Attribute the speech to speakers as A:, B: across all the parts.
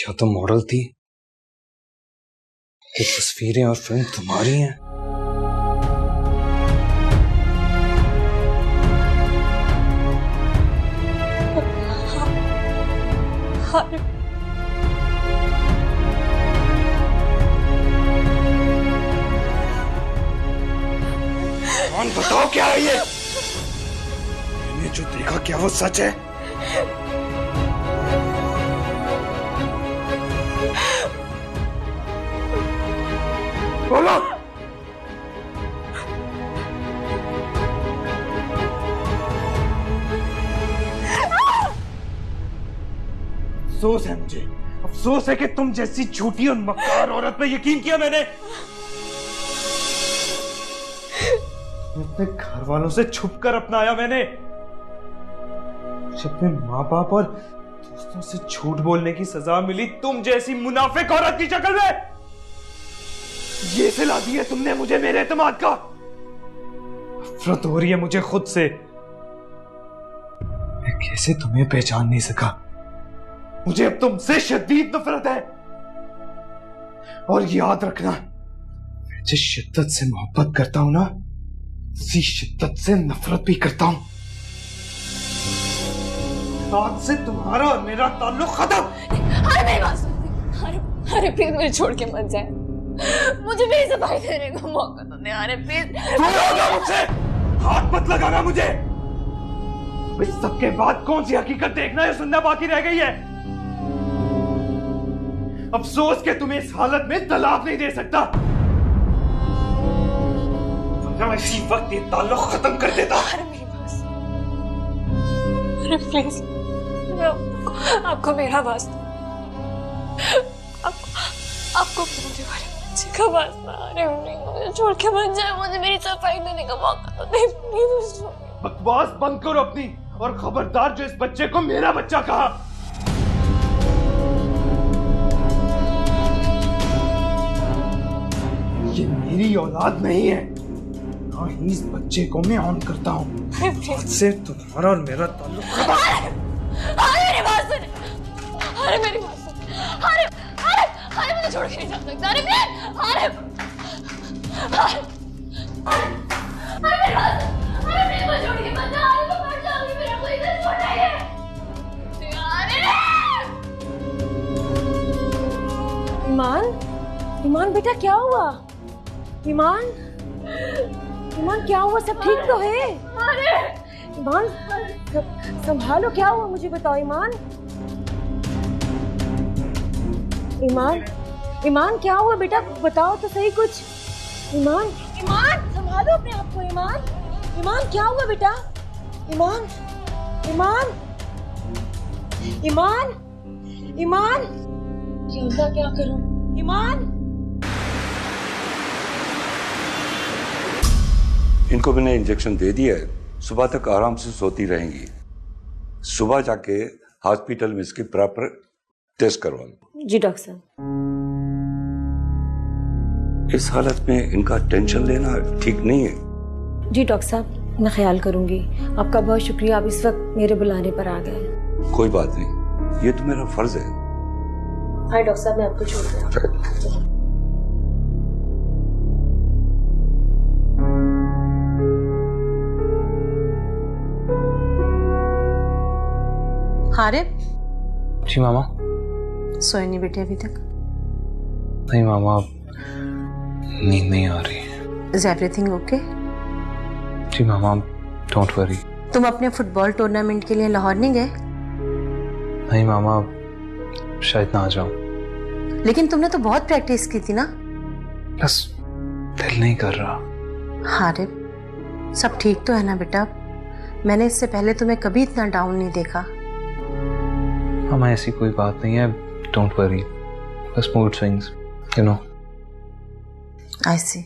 A: क्या तुम मॉडल थी? ये तस्वीरें और फिल्म तुम्हारी हैं? कौन बताओ क्या है ये? मैंने जो देखा क्या वो सच है? बोलो। अफसोस है मुझे, अफसोस है कि तुम जैसी झूठी और मक्कार औरत पे यकीन किया मैंने। अपने घर वालों से छुपकर अपनाया मैंने। अपने माँ बाप और दोस्तों से झूठ बोलने की सजा मिली तुम जैसी मुनाफिक औरत की शक्ल में। ये सिला दी है तुमने मुझे मेरे एतमाद का। नफरत हो रही है मुझे खुद से। मैं कैसे तुम्हें पहचान नहीं सका। मुझे अब तुमसे शदीद नफरत है। और याद रखना, मैं जिस शिद्दत से मोहब्बत करता हूं ना, उसी शिद्दत से नफरत भी करता हूं। आज से तुम्हारा और मेरा ताल्लुक खत्म।
B: अरे मेरी बात सुन। अरे प्लीज मुझे छोड़ के मत जाए। मुझे मेरी सफाई देने का मौका तो दे। अरे प्लीज।
A: मुझसे हाथ मत लगाना मुझे। इस सबके बाद कौन सी हकीकत देखना है सुनना बाकी रह गई है। अफसोस कि तुम्हें इस हालत में तलाक नहीं दे सकता। इसी वक्त ये ताल्लुक खत्म कर देता।
B: अरे मेरी बात। अरे प्लीज आपको मेरा वास्ता, आपको मुझे बच्चे का वास्ता। अरे मुझे छोड़ के मत जाए। मुझे मेरी सफाई देने का मौका तो दे प्लीज।
A: बकवास बंद करो अपनी, और खबरदार जो इस बच्चे को मेरा बच्चा कहा। ये मेरी औलाद नहीं है, ना ही इस बच्चे को मैं ऑन करता हूँ। आज से तुम्हारा और मेरा ताल्लुक खत्म।
B: अरे मेरी बात सुन। अरे मेरी बात सुन। अरे अरे अरे मुझे छोड़ के नहीं जा सकता। अरे अरे मेरी बात सुन। अरे प्लीज मुझे छोड़ के मत जा। अरे मैं मर जाऊंगी। मेरा कोई दिल छोड़ नहीं है।
C: ईमान, ईमान बेटा क्या हुआ? ईमान, ईमान क्या हुआ? सब ठीक तो है?
B: अरे
C: ईमान संभालो, क्या हुआ मुझे बताओ ईमान। ईमान, ईमान क्या हुआ बेटा? बताओ तो सही कुछ। ईमान, ईमान संभालो अपने आप को। ईमान, ईमान क्या हुआ बेटा? ईमान, ईमान, ईमान, ईमान क्या करूं? ईमान,
D: इनको मैंने इंजेक्शन दे दिया है, सुबह तक आराम से सोती रहेंगी। सुबह जाके हॉस्पिटल में इसकी प्रॉपर टेस्ट करवाऊंगा।
C: जी डॉक्टर साहब।
D: इस हालत में इनका टेंशन लेना ठीक नहीं है।
C: जी डॉक्टर साहब, मैं ख्याल करूंगी। आपका बहुत शुक्रिया, आप इस वक्त मेरे बुलाने पर आ गए।
D: कोई बात नहीं, ये तो मेरा फर्ज है।
C: हाँ डॉक्टर साहब, मैं आपको छोड़ रहा हूँ।
E: हारिब।
A: जी मामा।
E: सोए नहीं बेटे अभी तक?
A: नहीं मामा, नींद नहीं आ रही है।
E: Is everything okay?
A: जी मामा, डोंट वरी।
E: तुम अपने फुटबॉल टूर्नामेंट के लिए लाहौर नहीं गए?
A: नहीं मामा, शायद ना आ जाऊं।
E: लेकिन तुमने तो बहुत प्रैक्टिस की थी ना?
A: बस दिल नहीं कर रहा।
E: हारिब, सब ठीक तो है ना बेटा? मैंने इससे पहले तुम्हें कभी इतना डाउन नहीं देखा।
A: मामा ऐसी कोई बात नहीं है, डोंट वरी। बस मूड स्विंग्स, यू नो।
E: आई सी।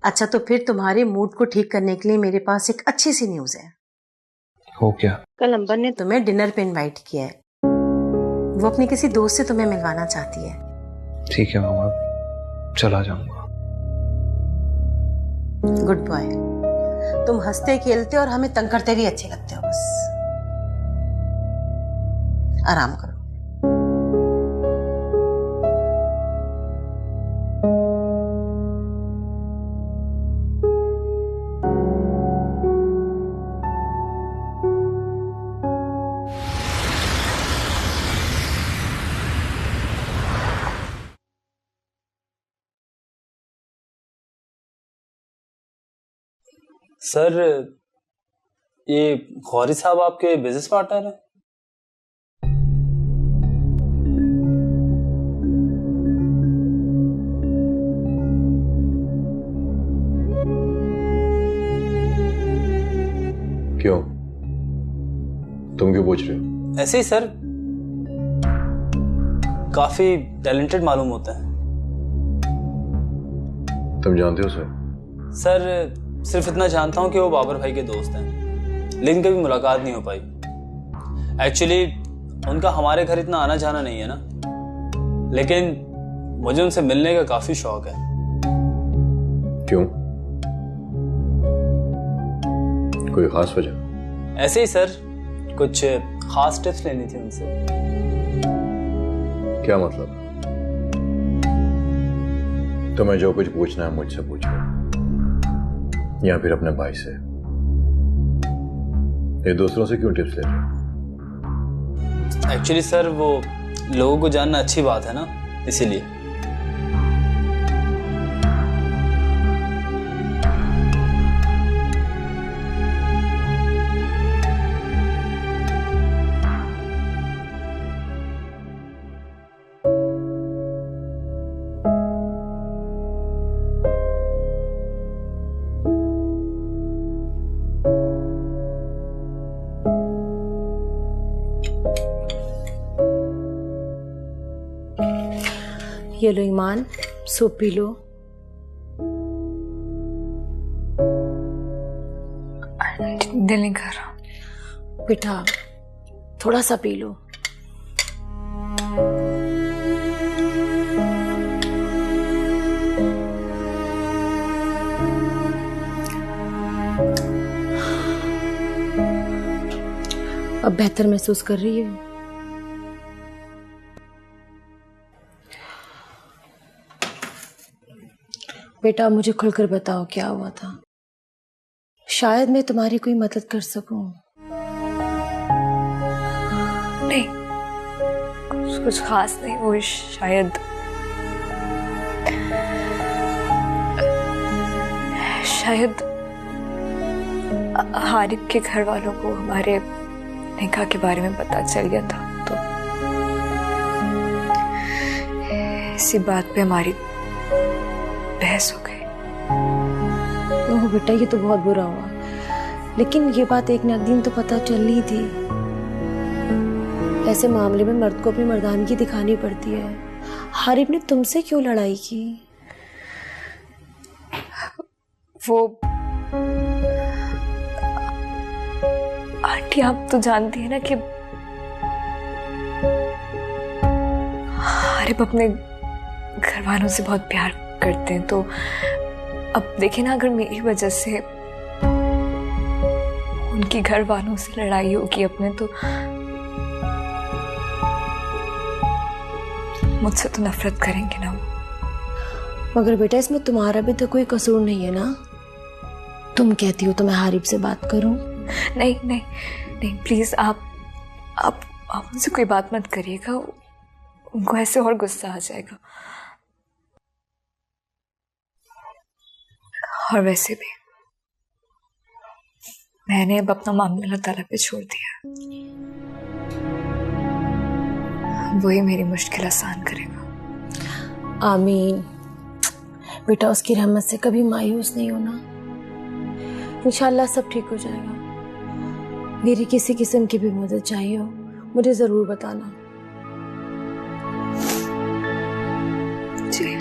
E: अच्छा, तो फिर तुम्हारे मूड को ठीक करने के लिए मेरे पास एक अच्छी सी न्यूज है।
A: हो क्या?
E: कल अंबर ने तुम्हें डिनर पे इनवाइट किया है। वो अपनी किसी दोस्त से तुम्हें मिलवाना चाहती है।
A: ठीक है मामा, चला जाऊंगा।
E: Good boy. तुम हंसते खेलते और हमें तंग करते भी अच्छे लगते हो। बस आराम करो।
F: सर, ये गौरी साहब आपके बिजनेस पार्टनर हैं?
G: क्यों? तुम क्यों पूछ रहे हो?
F: ऐसे ही सर, काफी टैलेंटेड मालूम होता है।
G: तुम जानते हो सर?
F: सर, सिर्फ इतना जानता हूं कि वो बाबर भाई के दोस्त हैं, लेकिन कभी मुलाकात नहीं हो पाई। एक्चुअली उनका हमारे घर इतना आना जाना नहीं है ना, लेकिन मुझे उनसे मिलने का काफी शौक है।
G: क्यों? कोई खास वजह?
F: ऐसे ही सर, कुछ खास टिप्स लेनी थी उनसे।
G: क्या मतलब? तुम्हें जो कुछ पूछना है मुझसे पूछो, या फिर अपने भाई से। ये दूसरों से क्यों टिप्स ले रहे हो?
F: एक्चुअली सर, वो लोगों को जानना अच्छी बात है ना, इसीलिए।
C: ये लो ईमान, सूप पी लो।
B: दिल नहीं कर रहा।
C: बेटा थोड़ा सा पी लो। अब बेहतर महसूस कर रही है? बेटा मुझे खुलकर बताओ क्या हुआ था, शायद मैं तुम्हारी कोई मदद कर सकूं।
B: नहीं, कुछ खास नहीं। वो शायद हारिब के घर वालों को हमारे निकाह के बारे में पता चल गया था, तो इसी बात पे हमारी बहस हो गई।
C: ओह बेटा, ये तो बहुत बुरा हुआ, लेकिन ये बात एक न एक दिन तो पता चलनी थी। ऐसे मामले में मर्द को अपनी मर्दानगी दिखानी पड़ती है। हारिब ने तुमसे क्यों लड़ाई की?
B: वो आंटी, आप तो जानती है ना कि हारिब अपने घर वालों से बहुत प्यार करते हैं, तो अब देखिए ना, अगर मेरी वजह से उनकी घर वालों से लड़ाई होगी अपने, तो मुझसे तो नफरत करेंगे ना वो।
C: मगर बेटा इसमें तुम्हारा भी तो कोई कसूर नहीं है ना। तुम कहती हो तो मैं हारिब से बात करूं?
B: नहीं नहीं नहीं, प्लीज आप उनसे कोई बात मत करिएगा, उनको ऐसे और गुस्सा आ जाएगा। और वैसे भी मैंने अब अपना मामला अल्लाह ताला पे छोड़ दिया, वही मेरी मुश्किल आसान करेगा।
C: आमीन। बेटा उसकी रहमत से कभी मायूस नहीं होना, इंशाल्लाह सब ठीक हो जाएगा। मेरी किसी किस्म की भी मदद चाहिए हो मुझे जरूर बताना।
B: जी।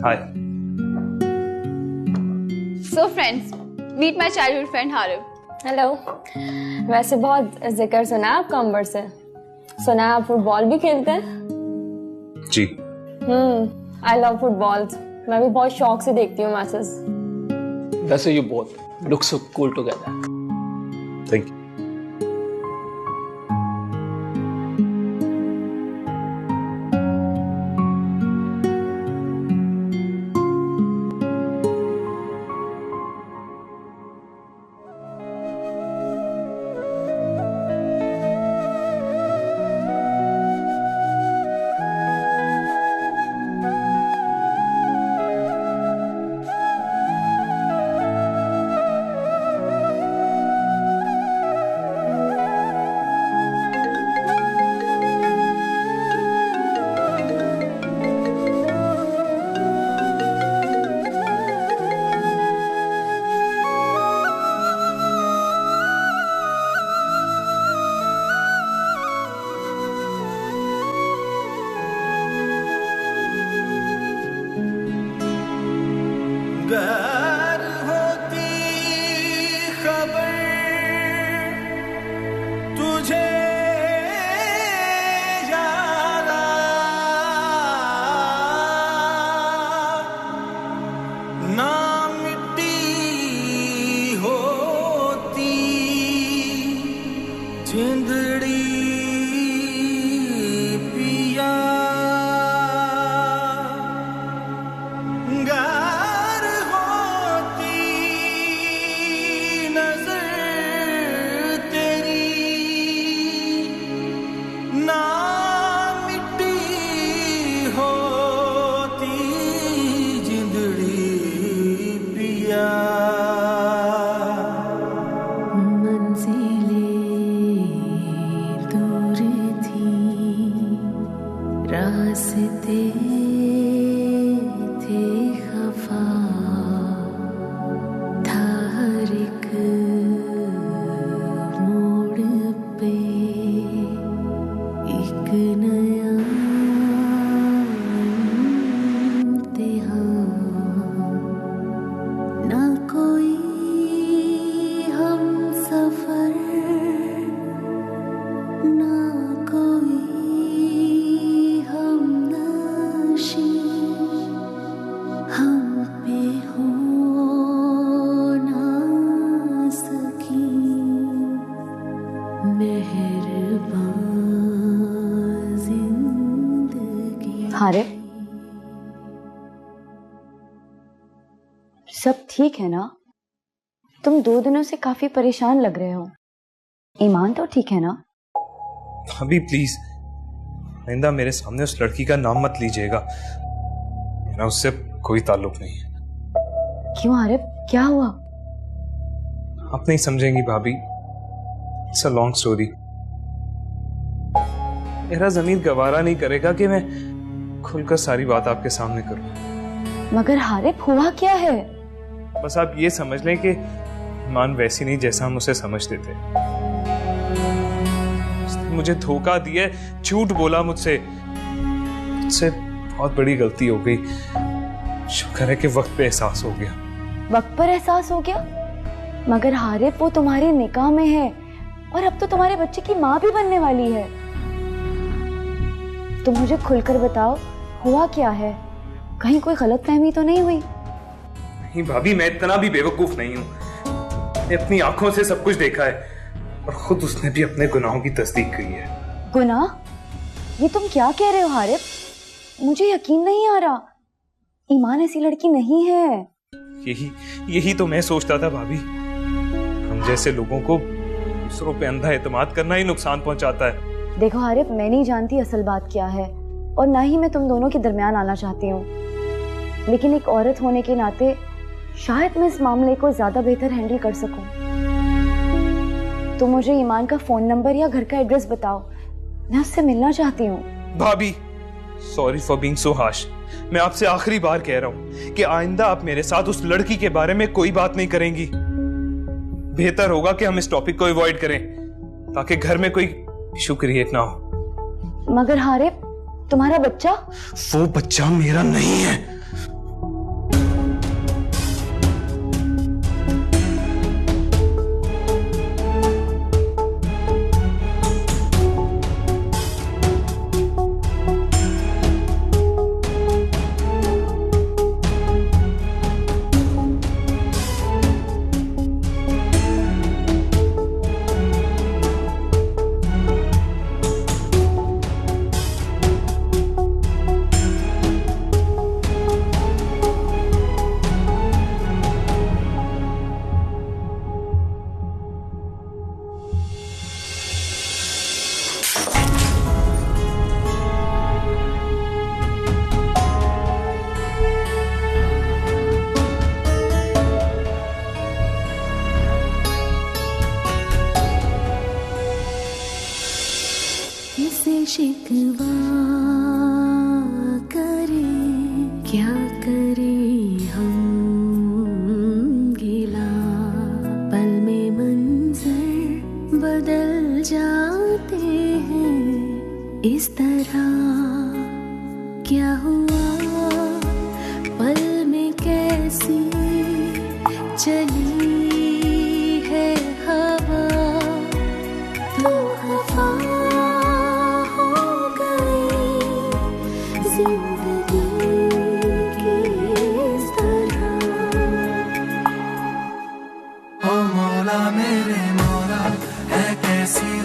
A: हाय।
H: So friends, meet my childhood friend Harib.
I: Hello. वैसे बहुत जिक्र सुना है आपका अंबर से, सुना है आप फुटबॉल भी खेलते हैं?
A: जी।
I: आई लव फुटबॉल, मैं भी बहुत शौक से देखती हूँ मैचेस।
J: वैसे you both look so cool together.
G: Thank you.
I: हारे, सब ठीक है ना? तुम 2 दिनों से काफी परेशान लग रहे हो। ईमान तो ठीक है ना?
A: भाभी प्लीज, आइंदा मेरे सामने उस लड़की का नाम मत लीजिएगा। मेरा उससे कोई ताल्लुक नहीं है।
I: क्यों आरिफ, क्या हुआ?
A: आप नहीं समझेंगी भाभी। It's a long story. मेरा ज़मीर गवारा नहीं करेगा कि मैं खुलकर सारी बात आपके सामने करूं।
I: मगर हारिफ, हुआ क्या है?
A: बस आप ये समझ लें कि ईमान वैसी नहीं जैसा हम उसे समझते थे। उसने मुझे धोखा दिया, झूठ बोला मुझसे बहुत बड़ी गलती हो गई। शुक्र है कि वक्त पे एहसास हो गया।
I: वक्त पर एहसास हो गया? मगर हारिफ, वो तुम्हारी निकाह में है और अब तो तुम्हारे बच्चे की माँ भी बनने वाली है। तुम मुझे खुलकर बताओ, हुआ क्या है? कहीं कोई गलतफहमी तो नहीं हुई?
A: नहीं भाभी, मैं इतना भी बेवकूफ नहीं हूँ। मैंने अपनी आंखों से सब कुछ देखा है और खुद उसने भी अपने गुनाहों की तस्दीक की है।
I: गुनाह? ये तुम क्या कह रहे हो हारिफ? मुझे यकीन नहीं आ रहा। ईमान ऐसी लड़की नहीं है।
A: यही तो मैं सोचता था भाभी। हम जैसे लोगों को दूसरों पे अंधा एतमाद करना ही नुकसान पहुंचाता है।
I: देखो हारिफ, मैं नहीं जानती असल बात क्या है और ना ही मैं तुम दोनों के दरमियान आना चाहती हूँ, लेकिन एक औरत होने के नाते शायद मैं इस मामले को ज्यादा बेहतर हैंडल कर सकूं। तो मुझे ईमान का फोन नंबर या घर का एड्रेस बताओ, मैं उससे मिलना चाहती हूँ।
A: भाभी, sorry for being so harsh. मैं आपसे आखिरी बार कह रहा हूँ कि आइंदा आप मेरे साथ उस लड़की के बारे में कोई बात नहीं करेंगी। बेहतर होगा कि हम इस टॉपिक को अवॉइड करें ताकि घर में कोई इशू क्रिएट ना हो।
I: मगर हारिफ, तुम्हारा बच्चा?
A: वो बच्चा मेरा नहीं है।
K: शिकवा करें, क्या करें हम गिला, पल में मंजर बदल जाते हैं इस तरह। क्या हुआ पल में कैसी चली है हवा, तो खफा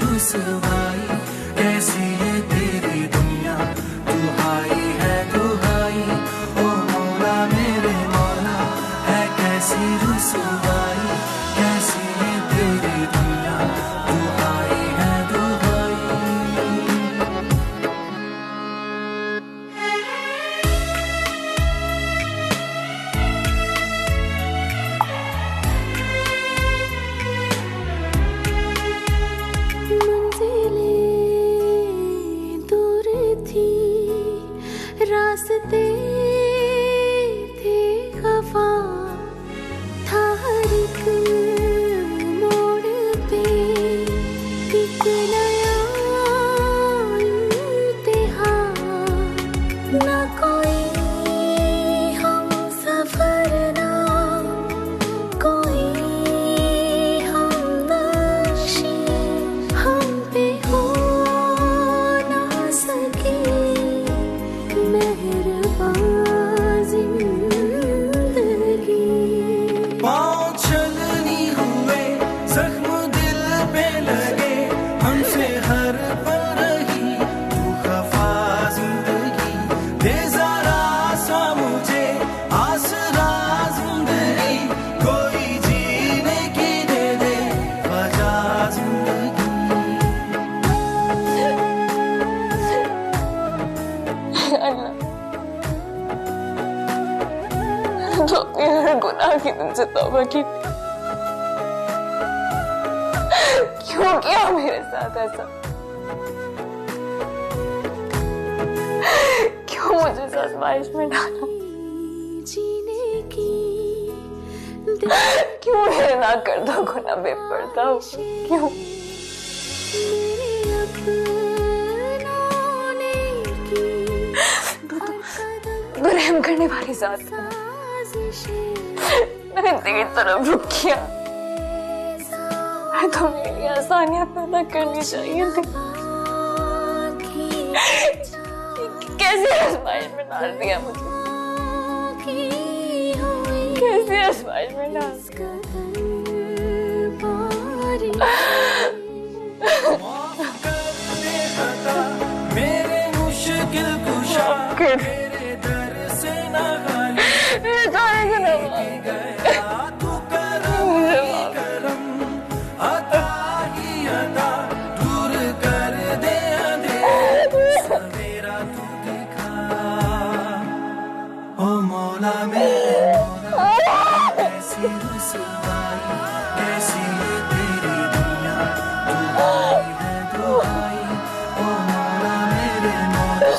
K: रुसवाई, कैसी है तेरी दुनिया, दुहाई है दुहाई। ओ मौला मेरे मौला, है कैसी रुसवाई, कैसी है तेरी दुनिया, दुहाई है दुहाई।
B: मुझसे तौबा की। क्यों किया मेरे साथ ऐसा? क्यों मुझे इस आजमाइश में डाला? क्यों मेरे ना करदा को ना बेपर्दा? क्यों? तो रहम करने वाली जात मैंने तेरी तरफ रुक किया। तो मेरे लिए आसानियां पैदा करनी चाहिए थी। कैसे आजमाइश में डाल दिया मुझे? कैसे आजमाइश में डाल दिया?
K: मेरे मुश्किल कुशा मेरे दर से ना
B: मेरे जाने को ना
K: गया तू करम अता ही अता दूर कर दे अंधेरा सवेरा तू दिखा ओ मौला मेरे मौला कैसी रुसवाई कैसी है तेरी दुनिया दुआई है दुआई ओ मौला मेरे मौला